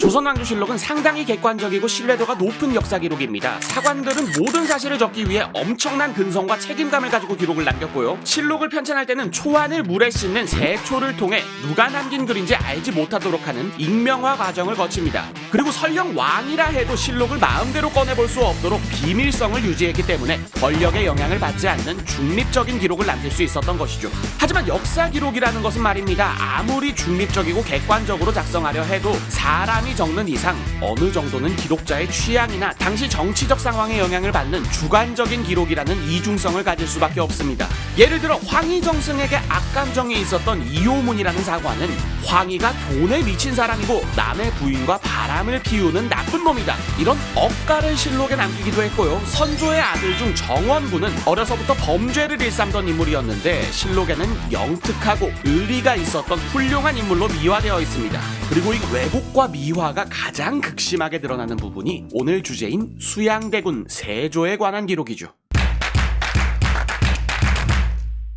조선왕조실록은 상당히 객관적이고 신뢰도가 높은 역사 기록입니다. 사관들은 모든 사실을 적기 위해 엄청난 근성과 책임감을 가지고 기록을 남겼고요. 실록을 편찬할 때는 초안을 물에 씻는 세초를 통해 누가 남긴 글인지 알지 못하도록 하는 익명화 과정을 거칩니다. 그리고 설령 왕이라 해도 실록을 마음대로 꺼내볼 수 없도록 비밀성을 유지했기 때문에 권력의 영향을 받지 않는 중립적인 기록을 남길 수 있었던 것이죠. 하지만 역사 기록이라는 것은 말입니다. 아무리 중립적이고 객관적으로 작성하려 해도 사람이 적는 이상 어느 정도는 기록자의 취향이나 당시 정치적 상황에 영향을 받는 주관적인 기록이라는 이중성을 가질 수밖에 없습니다. 예를 들어 황희정승에게 악감정이 있었던 이효문이라는 사관은 황희가 돈에 미친 사람이고 남의 부인과 바람을 피우는 나쁜 놈이다, 이런 억가를 실록에 남기기도 했고요. 선조의 아들 중 정원군은 어려서부터 범죄를 일삼던 인물이었는데 실록에는 영특하고 의리가 있었던 훌륭한 인물로 미화되어 있습니다. 그리고 이 왜곡과 미화가 가장 극심하게 드러나는 부분이 오늘 주제인 수양대군 세조에 관한 기록이죠.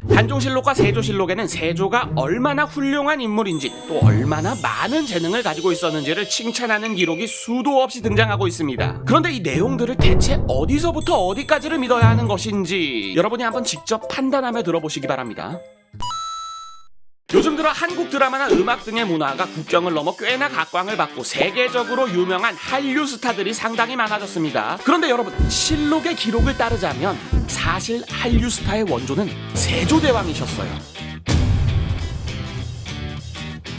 단종실록과 세조실록에는 세조가 얼마나 훌륭한 인물인지 또 얼마나 많은 재능을 가지고 있었는지를 칭찬하는 기록이 수도 없이 등장하고 있습니다. 그런데 이 내용들을 대체 어디서부터 어디까지를 믿어야 하는 것인지 여러분이 한번 직접 판단하며 들어보시기 바랍니다. 요즘 들어 한국 드라마나 음악 등의 문화가 국경을 넘어 꽤나 각광을 받고 세계적으로 유명한 한류 스타들이 상당히 많아졌습니다. 그런데 여러분, 실록의 기록을 따르자면 사실 한류 스타의 원조는 세조대왕이셨어요.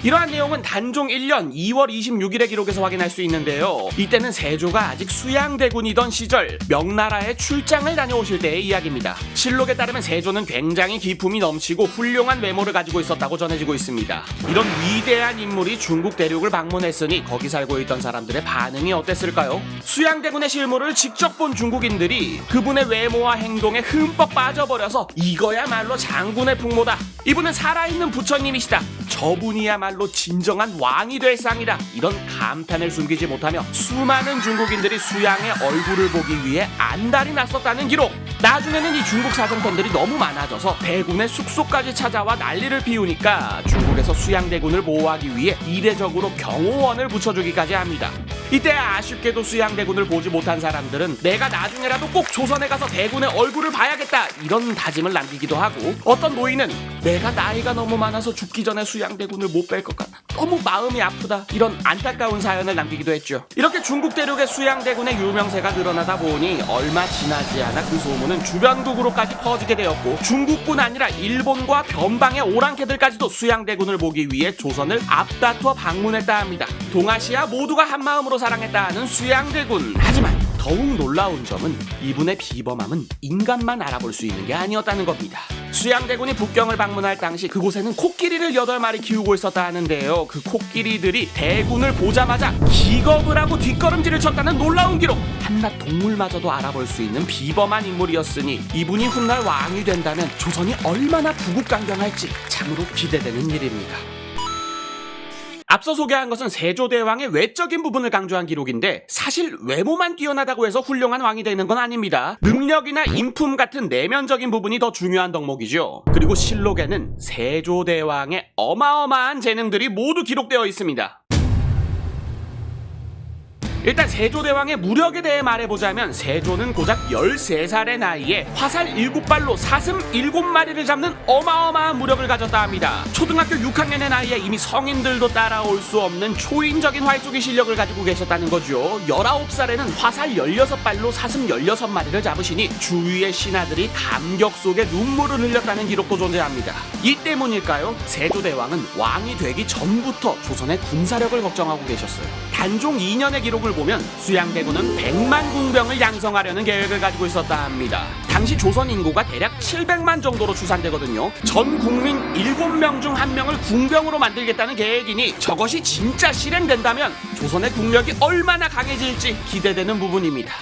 이러한 내용은 단종 1년 2월 26일의 기록에서 확인할 수 있는데요. 이때는 세조가 아직 수양대군이던 시절 명나라에 출장을 다녀오실 때의 이야기입니다. 실록에 따르면 세조는 굉장히 기품이 넘치고 훌륭한 외모를 가지고 있었다고 전해지고 있습니다. 이런 위대한 인물이 중국 대륙을 방문했으니 거기 살고 있던 사람들의 반응이 어땠을까요? 수양대군의 실물을 직접 본 중국인들이 그분의 외모와 행동에 흠뻑 빠져버려서 이거야말로 장군의 풍모다, 이분은 살아있는 부처님이시다, 저분이야말로 진정한 왕이 될 상이다, 이런 감탄을 숨기지 못하며 수많은 중국인들이 수양의 얼굴을 보기 위해 안달이 났었다는 기록. 나중에는 이 중국 사성팬들이 너무 많아져서 대군의 숙소까지 찾아와 난리를 피우니까 중국에서 수양대군을 보호하기 위해 이례적으로 경호원을 붙여주기까지 합니다. 이때 아쉽게도 수양대군을 보지 못한 사람들은 내가 나중에라도 꼭 조선에 가서 대군의 얼굴을 봐야겠다, 이런 다짐을 남기기도 하고, 어떤 노인은 내가 나이가 너무 많아서 죽기 전에 수양대군을 못 뵐 것 같아, 너무 마음이 아프다, 이런 안타까운 사연을 남기기도 했죠. 이렇게 중국 대륙의 수양대군의 유명세가 늘어나다 보니 얼마 지나지 않아 그 소문은 주변국으로까지 퍼지게 되었고, 중국뿐 아니라 일본과 변방의 오랑캐들까지도 수양대군을 보기 위해 조선을 앞다투어 방문했다 합니다. 동아시아 모두가 한마음으로 사랑했다 하는 수양대군. 하지만 더욱 놀라운 점은 이분의 비범함은 인간만 알아볼 수 있는 게 아니었다는 겁니다. 수양대군이 북경을 방문할 당시 그곳에는 코끼리를 8마리 키우고 있었다 하는데요. 그 코끼리들이 대군을 보자마자 기겁을 하고 뒷걸음질을 쳤다는 놀라운 기록. 한낱 동물마저도 알아볼 수 있는 비범한 인물이었으니 이분이 훗날 왕이 된다면 조선이 얼마나 부국강경할지 참으로 기대되는 일입니다. 앞서 소개한 것은 세조대왕의 외적인 부분을 강조한 기록인데 사실 외모만 뛰어나다고 해서 훌륭한 왕이 되는 건 아닙니다. 능력이나 인품 같은 내면적인 부분이 더 중요한 덕목이죠. 그리고 실록에는 세조대왕의 어마어마한 재능들이 모두 기록되어 있습니다. 일단 세조대왕의 무력에 대해 말해보자면 세조는 고작 13살의 나이에 화살 7발로 사슴 7마리를 잡는 어마어마한 무력을 가졌다 합니다. 초등학교 6학년의 나이에 이미 성인들도 따라올 수 없는 초인적인 활쏘기 실력을 가지고 계셨다는 거죠. 19살에는 화살 16발로 사슴 16마리를 잡으시니 주위의 신하들이 감격 속에 눈물을 흘렸다는 기록도 존재합니다. 이 때문일까요? 세조대왕은 왕이 되기 전부터 조선의 군사력을 걱정하고 계셨어요. 단종 2년의 기록을 보면 수양대군은 100만 궁병을 양성하려는 계획을 가지고 있었다 합니다. 당시 조선 인구가 대략 700만 정도로 추산되거든요. 전 국민 7명 중 1명을 궁병으로 만들겠다는 계획이니 저것이 진짜 실행된다면 조선의 국력이 얼마나 강해질지 기대되는 부분입니다.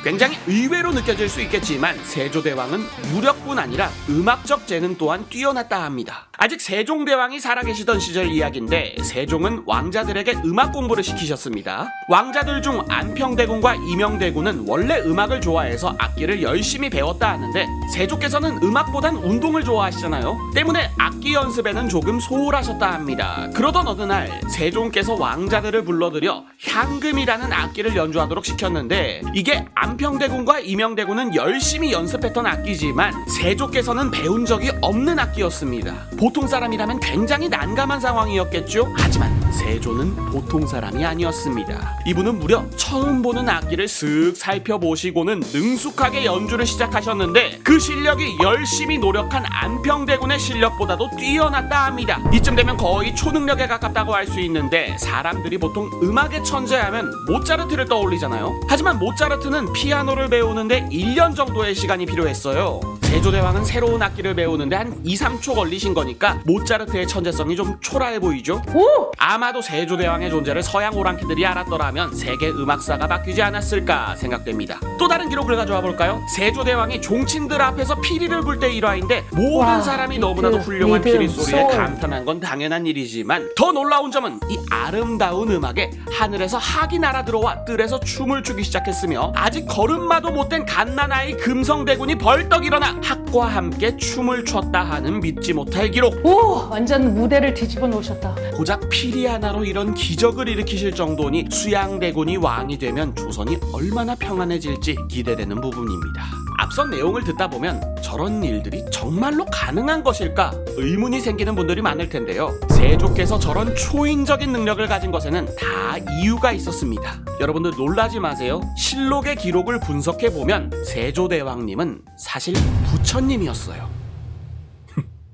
굉장히 의외로 느껴질 수 있겠지만 세조대왕은 무력뿐 아니라 음악적 재능 또한 뛰어났다 합니다. 아직 세종대왕이 살아계시던 시절 이야기인데 세종은 왕자들에게 음악 공부를 시키셨습니다. 왕자들 중 안평대군과 이명대군은 원래 음악을 좋아해서 악기를 열심히 배웠다 하는데 세조께서는 음악보단 운동을 좋아하시잖아요. 때문에 악기 연습에는 조금 소홀하셨다 합니다. 그러던 어느 날 세종께서 왕자들을 불러들여 향금이라는 악기를 연주하도록 시켰는데 이게 안평대군과 이명대군은 열심히 연습했던 악기지만 세조께서는 배운 적이 없는 악기였습니다. 보통 사람이라면 굉장히 난감한 상황이었겠죠. 하지만 세조는 보통 사람이 아니었습니다. 이분은 무려 처음 보는 악기를 쓱 살펴보시고는 능숙하게 연주를 시작하셨는데 그 실력이 열심히 노력한 안평대군의 실력보다도 뛰어났다 합니다. 이쯤 되면 거의 초능력에 가깝다고 할 수 있는데 사람들이 보통 음악의 천재하면 모차르트를 떠올리잖아요. 하지만 모차르트는 피아노를 배우는데 1년 정도의 시간이 필요했어요. 세조대왕은 새로운 악기를 배우는데 한 2-3초 걸리신 거니까 모차르트의 천재성이 좀 초라해 보이죠? 오! 아마도 세조대왕의 존재를 서양 오랑캐들이 알았더라면 세계 음악사가 바뀌지 않았을까 생각됩니다. 또 다른 기록을 가져와 볼까요? 세조대왕이 종친들 앞에서 피리를 불 때 일화인데 모든 와, 사람이 비트, 너무나도 훌륭한 리듬, 피리 소리에 소울. 감탄한 건 당연한 일이지만 더 놀라운 점은 이 아름다운 음악에 하늘에서 학이 날아 들어와 뜰에서 춤을 추기 시작했으며 아직 걸음마도 못된 갓난아이 금성대군이 벌떡 일어나 학과 함께 춤을 췄다 하는 믿지 못할 기록. 오! 완전 무대를 뒤집어 놓으셨다. 고작 피리 하나로 이런 기적을 일으키실 정도니 수양대군이 왕이 되면 조선이 얼마나 평안해질지 기대되는 부분입니다. 앞선 내용을 듣다 보면 저런 일들이 정말로 가능한 것일까 의문이 생기는 분들이 많을 텐데요. 세조께서 저런 초인적인 능력을 가진 것에는 다 이유가 있었습니다. 여러분들 놀라지 마세요. 실록의 기록을 분석해보면 세조대왕님은 사실 부처님이었어요.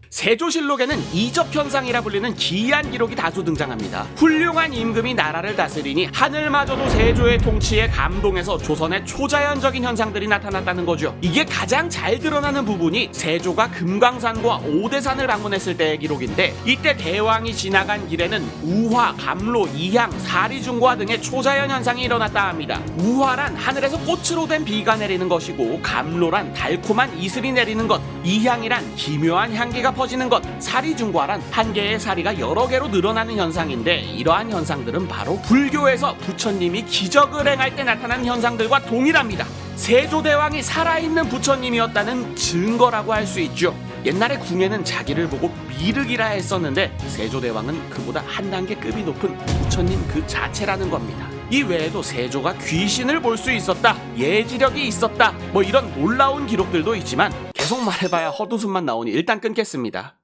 세조실록에는 이적현상이라 불리는 기이한 기록이 다수 등장합니다. 훌륭한 임금이 나라를 다스리니 하늘마저도 세조의 통치에 감동해서 조선의 초자연적인 현상들이 나타났다는 거죠. 이게 가장 잘 드러나는 부분이 세조가 금강산과 오대산을 방문했을 때의 기록인데 이때 대왕이 지나간 길에는 우화, 감로, 이향, 사리중과 등의 초자연 현상이 일어났다 합니다. 우화란 하늘에서 꽃으로 된 비가 내리는 것이고 감로란 달콤한 이슬이 내리는 것, 이향이란 기묘한 향기가 퍼지는 것, 사리중과란 한 개의 사리가 여러 개로 늘어나는 현상인데 이러한 현상들은 바로 불교에서 부처님이 기적을 행할 때 나타난 현상들과 동일합니다. 세조대왕이 살아있는 부처님이었다는 증거라고 할 수 있죠. 옛날에 궁에는 자기를 보고 미륵이라 했었는데 세조대왕은 그보다 한 단계 급이 높은 부처님 그 자체라는 겁니다. 이 외에도 세조가 귀신을 볼 수 있었다, 예지력이 있었다, 뭐 이런 놀라운 기록들도 있지만 계속 말해봐야 헛웃음만 나오니 일단 끊겠습니다.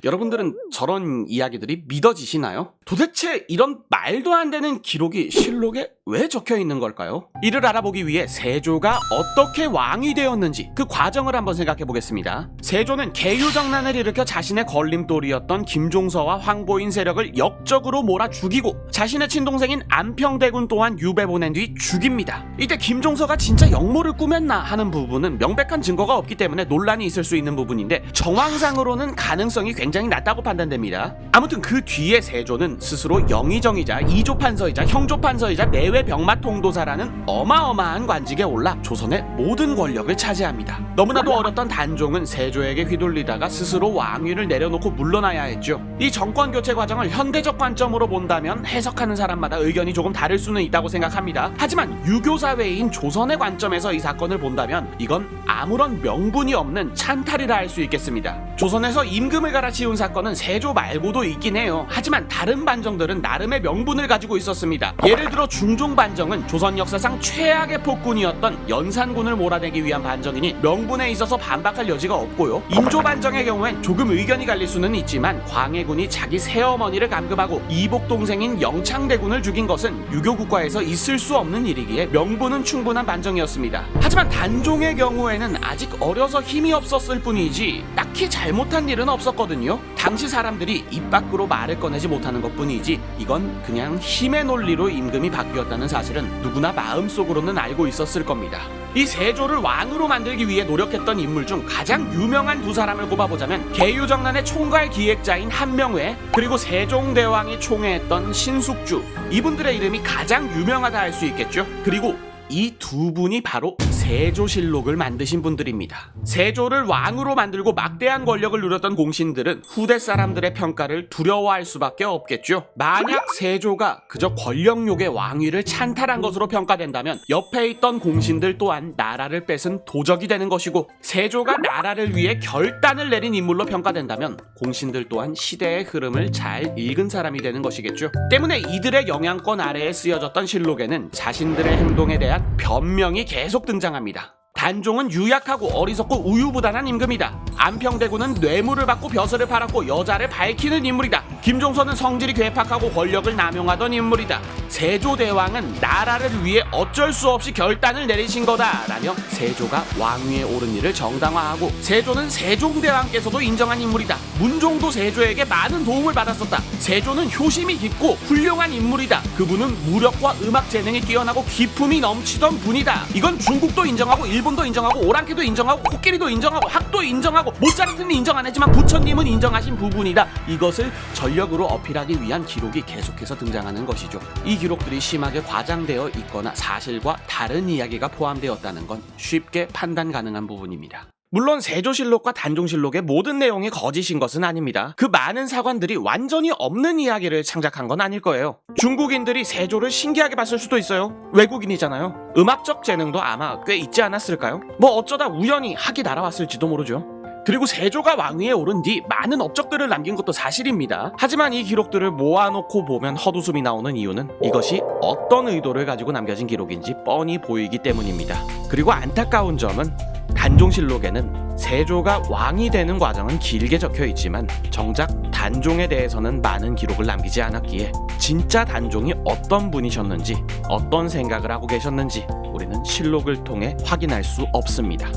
여러분들은 저런 이야기들이 믿어지시나요? 도대체 이런 말도 안 되는 기록이 실록에 왜 적혀 있는 걸까요? 이를 알아보기 위해 세조가 어떻게 왕이 되었는지 그 과정을 한번 생각해 보겠습니다. 세조는 계유정난을 일으켜 자신의 걸림돌이었던 김종서와 황보인 세력을 역적으로 몰아 죽이고 자신의 친동생인 안평대군 또한 유배 보낸 뒤 죽입니다. 이때 김종서가 진짜 역모를 꾸몄나 하는 부분은 명백한 증거가 없기 때문에 논란이 있을 수 있는 부분인데 정황상으로는 가능성이 굉장히 낮다고 판단됩니다. 아무튼 그 뒤에 세조는 스스로 영의정이자 이조판서이자 형조판서이자 내외 병마통도사라는 어마어마한 관직에 올라 조선의 모든 권력을 차지합니다. 너무나도 어렸던 단종은 세조에게 휘둘리다가 스스로 왕위를 내려놓고 물러나야 했죠. 이 정권 교체 과정을 현대적 관점으로 본다면 해석하는 사람마다 의견이 조금 다를 수는 있다고 생각합니다. 하지만 유교사회인 조선의 관점에서 이 사건을 본다면 이건 아무런 명분이 없는 찬탈이라 할 수 있겠습니다. 조선에서 임금을 갈아치운 사건은 세조 말고도 있긴 해요. 하지만 다른 반정들은 나름의 명분을 가지고 있었습니다. 예를 들어 중종 반정은 조선 역사상 최악의 폭군이었던 연산군을 몰아내기 위한 반정이니 명분에 있어서 반박할 여지가 없고요. 인조 반정의 경우엔 조금 의견이 갈릴 수는 있지만 광해군이 자기 새어머니를 감금하고 이복 동생인 영창대군을 죽인 것은 유교 국가에서 있을 수 없는 일이기에 명분은 충분한 반정이었습니다. 하지만 단종의 경우에는 아직 어려서 힘이 없었을 뿐이지 딱히 잘못한 일은 없었거든요. 당시 사람들이 입 밖으로 말을 꺼내지 못하는 것 것뿐이지 이건 그냥 힘의 논리로 임금이 바뀌었다는 사실은 누구나 마음속으로는 알고 있었을 겁니다. 이 세조를 왕으로 만들기 위해 노력했던 인물 중 가장 유명한 두 사람을 꼽아보자면 계유정난의 총괄 기획자인 한명회, 그리고 세종대왕이 총애했던 신숙주, 이분들의 이름이 가장 유명하다 할 수 있겠죠. 그리고 이 두 분이 바로 세조실록을 만드신 분들입니다. 세조를 왕으로 만들고 막대한 권력을 누렸던 공신들은 후대 사람들의 평가를 두려워할 수밖에 없겠죠. 만약 세조가 그저 권력욕의 왕위를 찬탈한 것으로 평가된다면 옆에 있던 공신들 또한 나라를 뺏은 도적이 되는 것이고, 세조가 나라를 위해 결단을 내린 인물로 평가된다면 공신들 또한 시대의 흐름을 잘 읽은 사람이 되는 것이겠죠. 때문에 이들의 영향권 아래에 쓰여졌던 실록에는 자신들의 행동에 대한 변명이 계속 등장합니다. 단종은 유약하고 어리석고 우유부단한 임금이다. 안평대군은 뇌물을 받고 벼슬을 팔았고 여자를 밝히는 인물이다. 김종선은 성질이 괴팍하고 권력을 남용하던 인물이다. 세조대왕은 나라를 위해 어쩔 수 없이 결단을 내리신 거다 라며 세조가 왕위에 오른 일을 정당화하고, 세조는 세종대왕께서도 인정한 인물이다. 문종도 세조에게 많은 도움을 받았었다. 세조는 효심이 깊고 훌륭한 인물이다. 그분은 무력과 음악 재능이 뛰어나고 기품이 넘치던 분이다. 이건 중국도 인정하고 일본도 인정하고 오랑캐도 인정하고 코끼리도 인정하고 학도 인정하고 모차르트는 인정 안 했지만 부처님은 인정하신 부분이다. 이것을 전력으로 어필하기 위한 기록이 계속해서 등장하는 것이죠. 이 기록들이 심하게 과장되어 있거나 사실과 다른 이야기가 포함되었다는 건 쉽게 판단 가능한 부분입니다. 물론 세조실록과 단종실록의 모든 내용이 거짓인 것은 아닙니다. 그 많은 사관들이 완전히 없는 이야기를 창작한 건 아닐 거예요. 중국인들이 세조를 신기하게 봤을 수도 있어요. 외국인이잖아요. 음악적 재능도 아마 꽤 있지 않았을까요? 뭐 어쩌다 우연히 학이 날아왔을지도 모르죠. 그리고 세조가 왕위에 오른 뒤 많은 업적들을 남긴 것도 사실입니다. 하지만 이 기록들을 모아놓고 보면 헛웃음이 나오는 이유는 이것이 어떤 의도를 가지고 남겨진 기록인지 뻔히 보이기 때문입니다. 그리고 안타까운 점은 단종실록에는 세조가 왕이 되는 과정은 길게 적혀 있지만 정작 단종에 대해서는 많은 기록을 남기지 않았기에 진짜 단종이 어떤 분이셨는지, 어떤 생각을 하고 계셨는지 우리는 실록을 통해 확인할 수 없습니다.